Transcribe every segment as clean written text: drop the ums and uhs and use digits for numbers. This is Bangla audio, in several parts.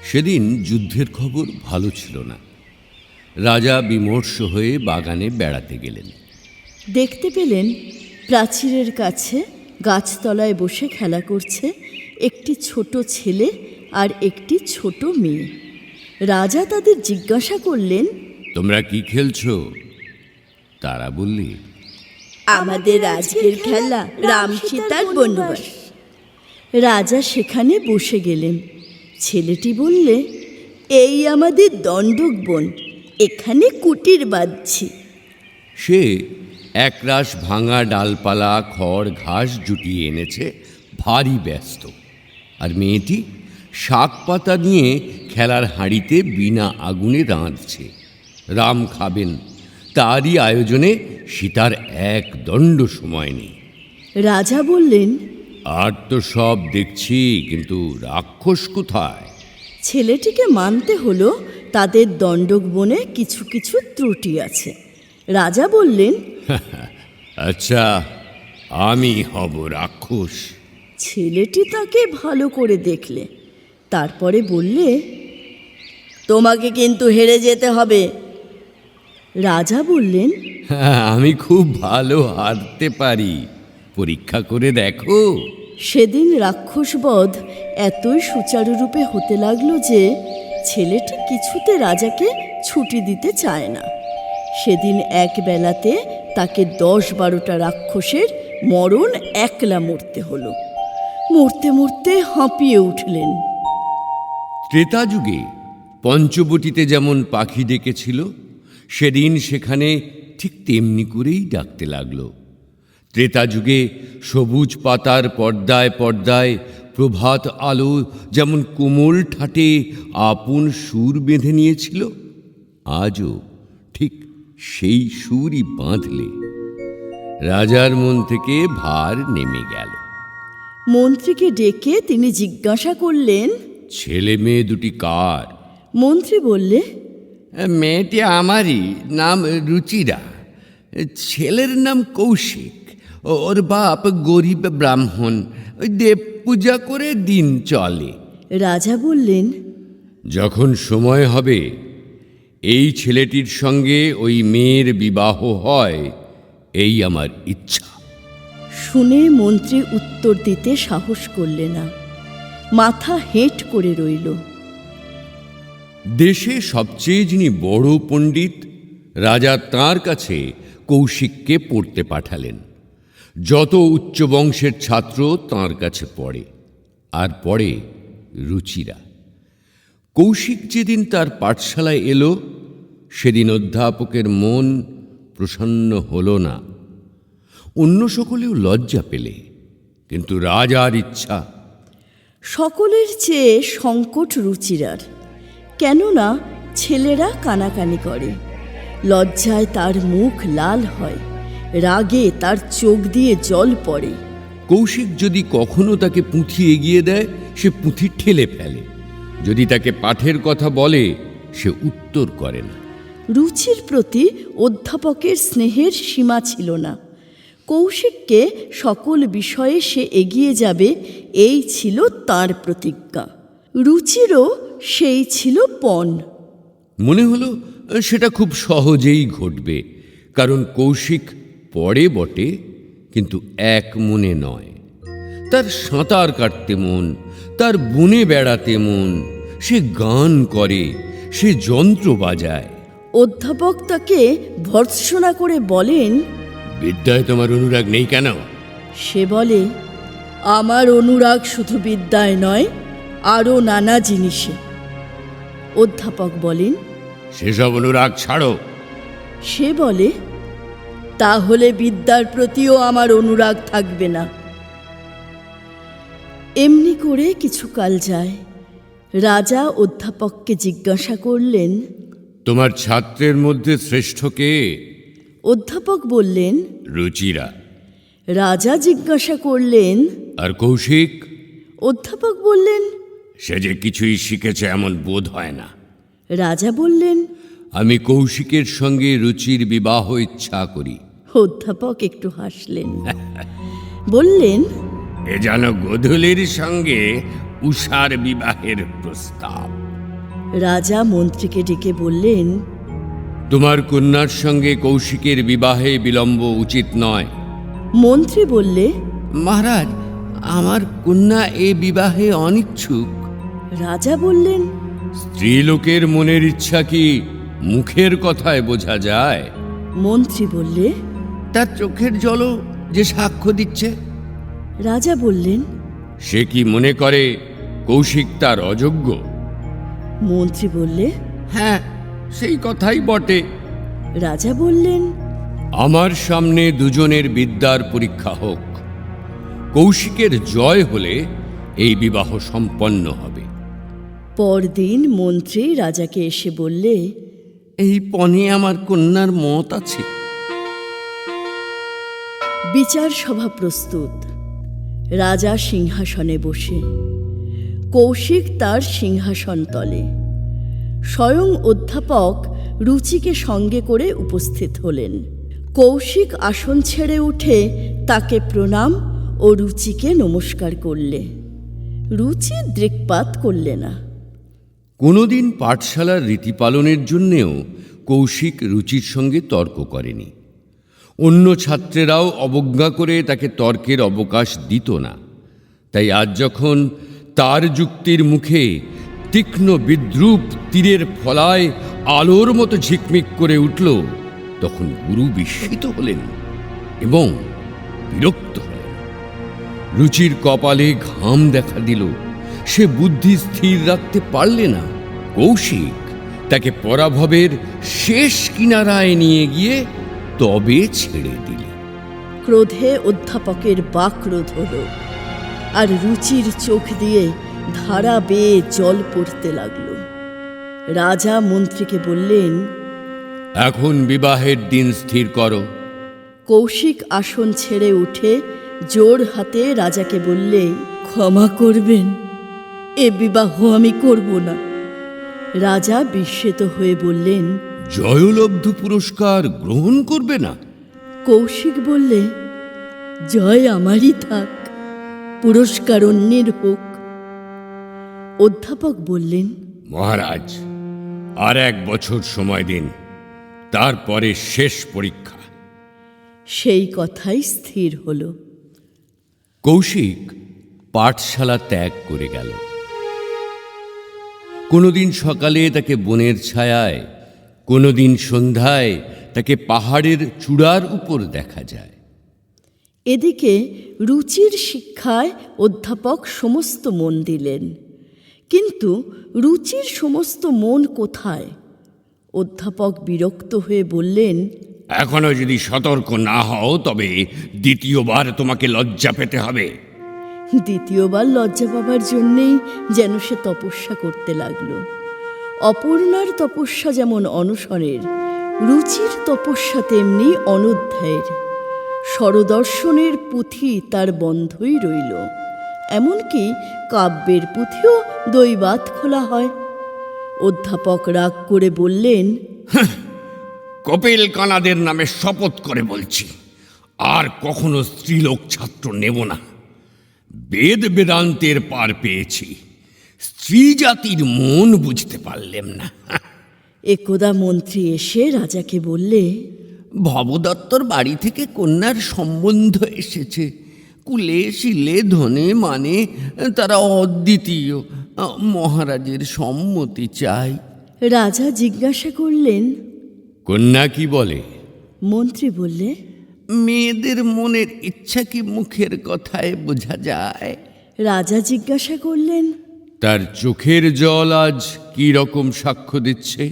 সেদিন যুদ্ধের খবর ভালো ছিল না। রাজা বিমর্ষ হয়ে বাগানে বেড়াতে গেলেন। দেখতে পেলেন প্রাচীরের কাছে গাছতলায় বসে খেলা করছে একটি ছোট ছেলে আর একটি ছোট মেয়ে। রাজা তাদের জিজ্ঞাসা করলেন, তোমরা কি খেলছো? তারা বললে, আমাদের আজকের খেলা রাম সীতার বনবাস। রাজা সেখানে বসে গেলেন। ছেলেটি বললে, এই আমাদের দণ্ডক বন, এখানে কুটির বাঁধছি। সে একরাশ ভাঙা ডালপালা খড় ঘাস জুটিয়ে এনেছে, ভারী ব্যস্ত। আর মেয়েটি শাক পাতা নিয়ে খেলার হাঁড়িতে বিনা আগুনে রাঁধছে। রাম খাবেন, তারই আয়োজনে সীতার এক দণ্ড সময় নেই। রাজা বললেন, আর তো সব দেখছি, কিন্তু রাক্ষস কোথায়? ছেলেটিকে মানতে হলো তাদের দণ্ডক বনে কিছু কিছু ত্রুটি আছে। রাজা বললেন, আচ্ছা, আমি হব রাক্ষস। ছেলেটি তাকে ভালো করে দেখলে, তারপরে বললে, তোমাকে কিন্তু হেরে যেতে হবে। রাজা বললেন, আমি খুব ভালো হারতে পারি, পরীক্ষা করে দেখো। সেদিন রাক্ষসবধ এতই সুচারুরূপে হতে লাগলো যে ছেলেটি কিছুতে রাজাকে ছুটি দিতে চায় না। সেদিন এক বেলাতে তাকে 10-12টা রাক্ষসের মরণ একলা মরতে হলো। মরতে মরতে হাঁপিয়ে উঠলেন। ত্রেতা যুগে পঞ্চবটিতে যেমন পাখি ডেকেছিল, সেদিন সেখানে ঠিক তেমনি করেই ডাকতে লাগলো। ত্রেতা যুগে সবুজ পাতার পর্দায় পর্দায় প্রভাত আলো যেমন কোমল ঠাটে আপন সুর বেঁধে নিয়েছিল, আজও ঠিক সেই সুরই বাঁধলে। রাজার মন থেকে ভার নেমে গেল। মন্ত্রীকে ডেকে তিনি জিজ্ঞাসা করলেন, ছেলে মেয়ে দুটি কার? মন্ত্রী বললে, মেয়েটি আমারই, নাম রুচিরা। ছেলের নাম কৌশিক। ওর বাপ গরিব ব্রাহ্মণ, ওই দেব পূজা করে দিন চলে। রাজা বললেন, যখন সময় হবে এই ছেলেটির সঙ্গে ওই মেয়ের বিবাহ হয়, এই আমার ইচ্ছা। শুনে মন্ত্রী উত্তর দিতে সাহস করলে না, মাথা হেঁট করে রইল। দেশে সবচেয়ে যিনি বড় পণ্ডিত, রাজা তাঁর কাছে কৌশিককে পড়তে পাঠালেন। যত উচ্চ বংশের ছাত্র তাঁর কাছে পড়ে, আর পড়ে রুচিরা। কৌশিক যেদিন তার পাঠশালায় এলো, সেদিন অধ্যাপকের মন প্রসন্ন হল না। অন্য সকলেও লজ্জা পেলে, কিন্তু রাজার ইচ্ছা। সকলের চেয়ে সংকট রুচিরার, কেননা ছেলেরা কানাকানি করে। লজ্জায় তার মুখ লাল হয়, রাগে তার চোখ দিয়ে জল পড়ে। কৌশিক যদি কখনো তাকে পুঁথি এগিয়ে দেয়, সে পুঁথি ঠেলে ফেলে। যদি তাকে পাঠের কথা বলে, সে উত্তর করে না। রুচির প্রতি অধ্যাপকের স্নেহের সীমা ছিল না। কৌশিককে সকল বিষয়ে সে এগিয়ে যাবে, এই ছিল তার প্রতিজ্ঞা। রুচিরও সেই ছিল পণ। মনে হলো সেটা খুব সহজেই ঘটবে, কারণ কৌশিক পড়ে বটে, কিন্তু এক মনে নয়। তার সাঁতার কাটতে মন, তার বনে বেড়াতে মন, সে গান করে, সে যন্ত্র বাজায়। অধ্যাপক তাকে ভর্ৎসনা করে বলেন, বিদ্যায় তোমার অনুরাগ নেই কেন? সে বলে, আমার অনুরাগ শুধু বিদ্যায় নয়, আরও নানা জিনিসে। অধ্যাপক বলেন, সেসব অনুরাগ ছাড়ো। সে বলে, তাহলে বিদ্যার প্রতিও আমার অনুরাগ থাকবে না। এমনি করে কিছুকাল যায়। রাজা অধ্যাপককে জিজ্ঞাসা করলেন, তোমার ছাত্রের মধ্যে শ্রেষ্ঠ কে? অধ্যাপক বললেন, রুচিরা। রাজা জিজ্ঞাসা করলেন, আর কৌশিক? অধ্যাপক বললেন, সে যে কিছুই শিখেছে এমন বোধ হয় না। রাজা বললেন, আমি কৌশিকের সঙ্গে রুচির বিবাহ ইচ্ছা করি। অধ্যাপক একটু হাসলেন, বললেন, এ যেন গোধূলির সঙ্গে উষার বিবাহের প্রস্তাব। রাজা মন্ত্রীকে ডেকে বললেন, তোমার কন্যার সঙ্গে কৌশিকের বিবাহে বিলম্ব উচিত নয়। মন্ত্রী বললে, মহারাজ, আমার কন্যা এ বিবাহে অনিচ্ছুক। রাজা বললেন, স্ত্রীলোকের মনের ইচ্ছা কি মুখের কথায় বোঝা যায়? মন্ত্রী বললে, তার চোখের জলও যে সাক্ষ্য দিচ্ছে। রাজা বললেন, সে কি মনে করে কৌশিক তার অযোগ্য? মন্ত্রী বললে, হ্যাঁ, সেই কথাই বটে। রাজা বললেন, আমার সামনে দুজনের বিদ্যার পরীক্ষা হোক। কৌশিকের জয় হলে এই বিবাহ সম্পন্ন হবে। পরদিন মন্ত্রী রাজাকে এসে বললে, এই পণে আমার কন্যার মত আছে। বিচার সভা প্রস্তুত। রাজা সিংহাসনে বসে, কৌশিক তার সিংহাসন তলে। স্বয়ং অধ্যাপক রুচিকে সঙ্গে করে উপস্থিত হলেন। কৌশিক আসন ছেড়ে উঠে তাকে প্রণাম ও রুচিকে নমস্কার করলে। রুচি দৃক্পাত করলে না। কোনোদিন পাঠশালার রীতি পালনের জন্যেও কৌশিক রুচির সঙ্গে তর্ক করেনি। অন্য ছাত্রেরাও অবজ্ঞা করে তাকে তর্কের অবকাশ দিত না। তাই আজ যখন তার যুক্তির মুখে তীক্ষ্ণ বিদ্রূপ তীরের ফলায় আলোর মতো ঝিকমিক করে উঠল, তখন গুরু বিস্মিত হলেন এবং বিরক্ত হলেন। রুচির কপালে ঘাম দেখা দিল। সে বুদ্ধি স্থির রাখতে পারলে না। কৌশিক তাকে পরাভবের শেষ কিনারায় নিয়ে গিয়ে তবে ছেড়ে দিলে। ক্রোধে অধ্যাপকের বাকরোধ হল, আর রুচির চোখ দিয়ে ধারা বেয়ে জল পড়তে লাগল। রাজা মন্ত্রীকে বললেন, এখন বিবাহের দিন স্থির করো। কৌশিক আসন ছেড়ে উঠে জোর হাতে রাজাকে বললে, ক্ষমা করবেন, এ বিবাহ আমি করব না। রাজা বিস্মিত হয়ে বললেন, জয়লব্ধ পুরস্কার গ্রহণ করবে না? কৌশিক বললে, জয় আমারই থাক, পুরস্কার অন্যের হোক। অধ্যাপক বললেন, মহারাজ, আর 1 বছর সময় দিন, তারপরে শেষ পরীক্ষা। সেই কথাই স্থির হল। কৌশিক পাঠশালা ত্যাগ করে গেল। কোনোদিন সকালে তাকে বনের ছায়ায়, কোনোদিন সন্ধ্যায় তাকে পাহাড়ের চূড়ার উপর দেখা যায়। এদিকে রুচির শিক্ষায় অধ্যাপক সমস্ত মন দিলেন, কিন্তু রুচির সমস্ত মন কোথায়? অধ্যাপক বিরক্ত হয়ে বললেন, এখনো যদি সতর্ক না হও তবে দ্বিতীয়বার তোমাকে লজ্জা পেতে হবে। দ্বিতীয়বার লজ্জা পাবার জন্যেই যেন সে তপস্যা করতে লাগলো। অপর্ণার তপস্যা যেমন অনশনের, রুচির তপস্যা তেমনি অনধ্যায়ের। স্বরদর্শনের পুঁথি তার বন্ধই রইল। এমনকি কাব্যের পুঁথিও দৈবাত খোলা হয়। অধ্যাপক রাগ করে বললেন, কপিল কানাদের নামে শপথ করে বলছি, আর কখনো স্ত্রীলোক ছাত্র নেব না। বেদ বেদান্তের পার পেয়েছি, স্ত্রী জাতির মন বুঝতে পারলেম না। একদা মন্ত্রী এসে রাজাকে বললে, ভবদত্তর বাড়ি থেকে কন্যার সম্বন্ধ এসেছে। কুলে শিলে ধনে মানে তারা অদ্বিতীয়। মহারাজের সম্মতি চাই। রাজা জিজ্ঞাসা করলেন, কন্যা কি বলে? মন্ত্রী বললে, মেয়েদের মনের ইচ্ছা কি মুখের কথায় বোঝা যায়? রাজা জিজ্ঞাসা করলেন, তার চোখের জল আজ কি রকম সাক্ষ্য দিচ্ছে?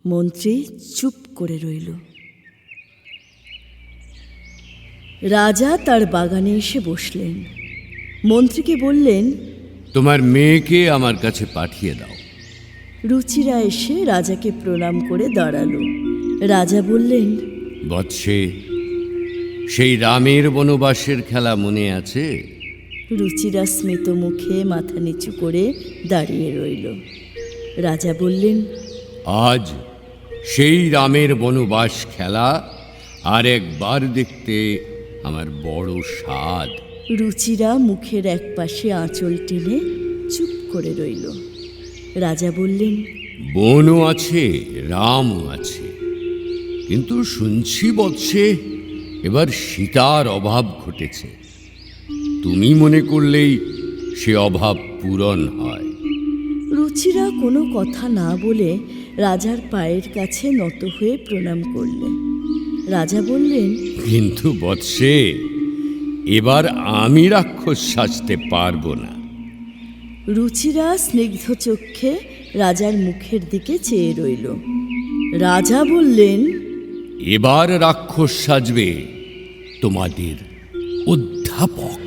মন্ত্রী চুপ করে রইল। রাজা তার বাগানে এসে বসলেন। মন্ত্রীকে বললেন, তোমার মেয়েকে আমার কাছে পাঠিয়ে দাও। রুচিরা এসে রাজাকে প্রণাম করে দাঁড়ালো। রাজা বললেন, বৎসে, সেই রামের বনবাসের খেলা মনে আছে? রুচিরা স্মিত মুখে মাথা নিচু করে দাঁড়িয়ে রইল। রাজা বললেন, আজ সেই রামের বনবাস খেলা আর একবার দেখতে আমার বড় স্বাদ। রুচিরা মুখের একপাশে আঁচল টেনে চুপ করে রইল। রাজা বললেন, বনও আছে, রামও আছে, কিন্তু শুনছি বৎসে এবার সীতার অভাব ঘটেছে। তুমি মনে করলেই সে অভাব পূরণ হয়। রুচিরা কোনো কথা না বলে রাজার পায়ের কাছে নত হয়ে প্রণাম করলেন। রাজা বললেন, কিন্তু বৎসে এবার আমি রাক্ষস সাজতে পারবো না। রুচিরা স্নিগ্ধ চক্ষে রাজার মুখের দিকে চেয়ে রইল। রাজা বললেন, এবার রাক্ষস সাজবে তোমাদের অধ্যাপক।